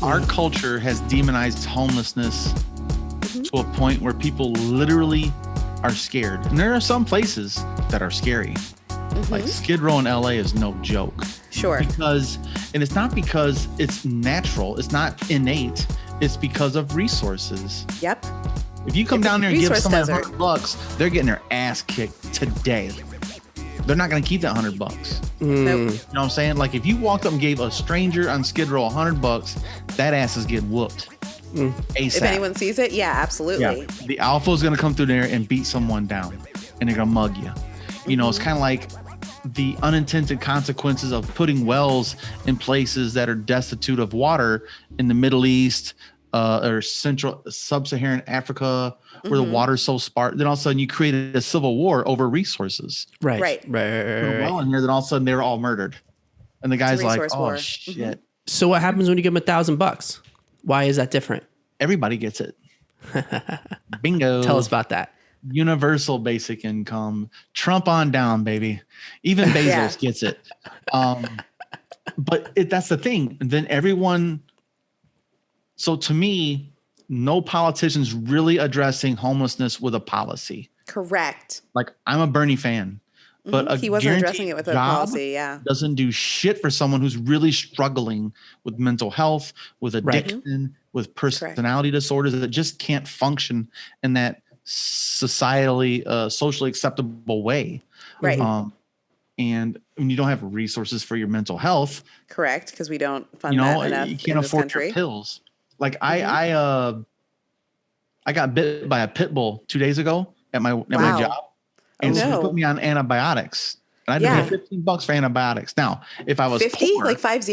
Our culture has demonized homelessness to a point where people literally are scared. And there are some places that are scary. Like Skid Row in LA is no joke. Sure. And it's not because it's natural, it's not innate, it's because of resources. Yep. If you come down there and give resource somebody desert. $100, they're getting their ass kicked today. They're not going to keep that $100. Nope. You know what I'm saying? Like if you walked up and gave a stranger on Skid Row $100, that ass is getting whooped. ASAP. If anyone sees it, yeah, absolutely. Yeah. The alpha is going to come through there and beat someone down, and they're going to mug you. You know, it's kind of like the unintended consequences of putting wells in places that are destitute of water in the Middle East or sub-Saharan Africa, where the water's so sparse. Then all of a sudden you created a civil war over resources. Right. Well, in here, then all of a sudden they were all murdered. And the guy's like, resource oh, war. shit. So what happens when you give them $1,000? Why is that different? Everybody gets it. Bingo. Tell us about that. Universal basic income. Trump on down, baby. Even Bezos gets it. But that's the thing. And then everyone. So to me, no politician's really addressing homelessness with a policy. Correct. Like I'm a Bernie fan, but He wasn't addressing it with a policy. Yeah. doesn't do shit for someone who's really struggling with mental health, with addiction, with personality disorders that just can't function in that societally, socially acceptable way. Right. And when you don't have resources for your mental health, Correct. Because we don't fund that enough you can't in this afford country. your pills. Like I got bit by a pit bull 2 days ago at my job, and so they put me on antibiotics. And I had to pay $15 for antibiotics. Now, if I was 50, poor, like 50?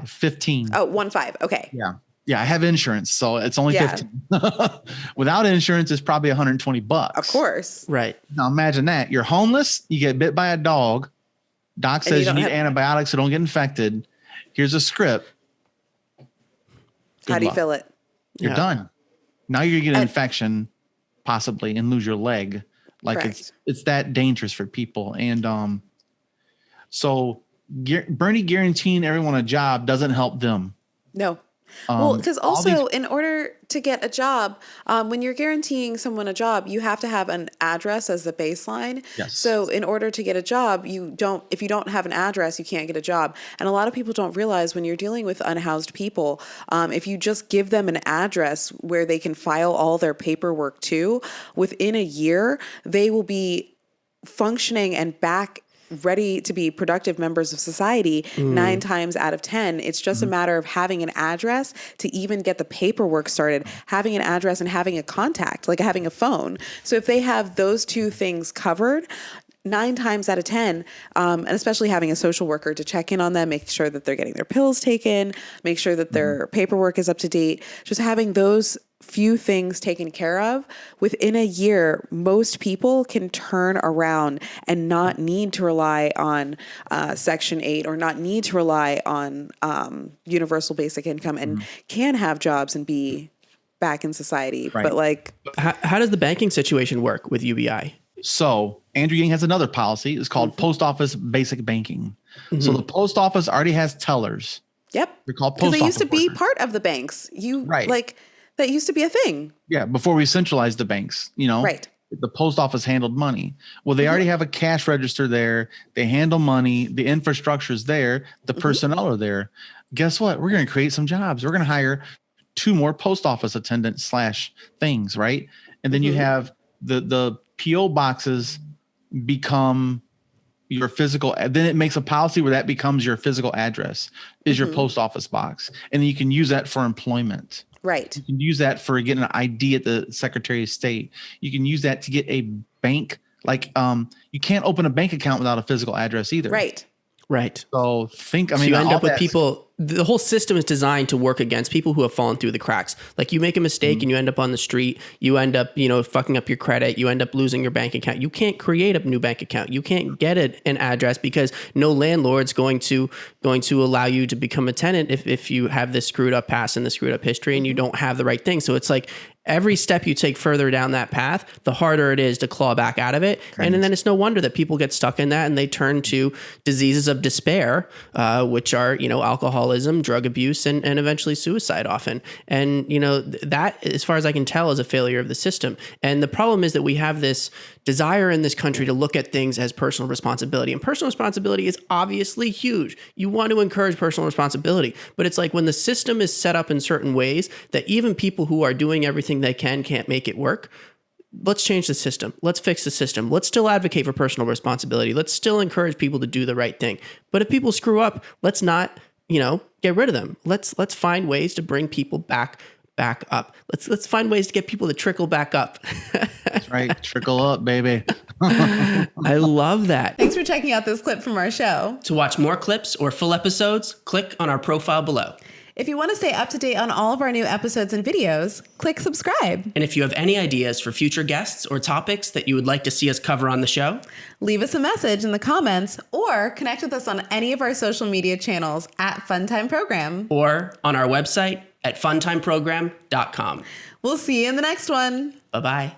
15. Oh, 15. Okay. Yeah, I have insurance, so it's only 15. Without insurance, it's probably $120. Of course. Right. Now imagine that. You're homeless, you get bit by a dog. Doc says you need antibiotics so don't get infected. Here's a script. How do you feel it? You're done. Now you're gonna get an infection, possibly, and lose your leg. Like it's that dangerous for people. And so Bernie guaranteeing everyone a job doesn't help them. No. Well, because also in order to get a job, when you're guaranteeing someone a job, you have to have an address as the baseline. Yes. So in order to get a job, if you don't have an address, you can't get a job. And a lot of people don't realize when you're dealing with unhoused people, if you just give them an address where they can file all their paperwork to, within a year, they will be functioning and back ready to be productive members of society 9 times out of 10. It's just a matter of having an address to even get the paperwork started, having an address and having a contact, like having a phone. So if they have those two things covered, 9 times out of 10, and especially having a social worker to check in on them, make sure that they're getting their pills taken, make sure that their paperwork is up to date, just having those few things taken care of, within a year, most people can turn around and not need to rely on Section 8 or not need to rely on universal basic income and can have jobs and be back in society. Right. But like, How does the banking situation work with UBI? So Andrew Yang has another policy. It's called Post Office Basic Banking. So the post office already has tellers. yep. They're called Because post they office used to be workers. part of the banks. Right. Like, that used to be a thing. Yeah, before we centralized the banks, Right. The post office handled money. Well, they already have a cash register there. They handle money. The infrastructure is there. The personnel are there. Guess what? We're going to create some jobs. We're going to hire 2 more post office attendants / things, right? And then you have the PO boxes become your physical. Then it makes a policy where that becomes your physical address is your post office box, and then you can use that for employment. Right. You can use that for getting an ID at the Secretary of State. You can use that to get a bank. Like you can't open a bank account without a physical address either. Right. Right. So So you end up with people, the whole system is designed to work against people who have fallen through the cracks. Like you make a mistake and you end up on the street, you end up, fucking up your credit, you end up losing your bank account. You can't create a new bank account. You can't get an address because no landlord's going to allow you to become a tenant if you have this screwed up past and the screwed up history and you don't have the right thing. So it's like every step you take further down that path, the harder it is to claw back out of it. And then it's no wonder that people get stuck in that and they turn to diseases of despair, which are, alcoholism, drug abuse, and eventually suicide often. And, that, as far as I can tell, is a failure of the system. And the problem is that we have this desire in this country to look at things as personal responsibility. And personal responsibility is obviously huge. You want to encourage personal responsibility. But it's like when the system is set up in certain ways that even people who are doing everything they can't make it work. Let's change the system. Let's fix the system. Let's still advocate for personal responsibility. Let's still encourage people to do the right thing. But if people screw up, let's not, get rid of them. Let's find ways to bring people back up. Let's find ways to get people to trickle back up. That's right. Trickle up, baby. I love that. Thanks for checking out this clip from our show. To watch more clips or full episodes, click on our profile below. If you want to stay up to date on all of our new episodes and videos, click subscribe. And if you have any ideas for future guests or topics that you would like to see us cover on the show, leave us a message in the comments or connect with us on any of our social media channels at Funtime Program or on our website at funtimeprogram.com. We'll see you in the next one. Bye-bye.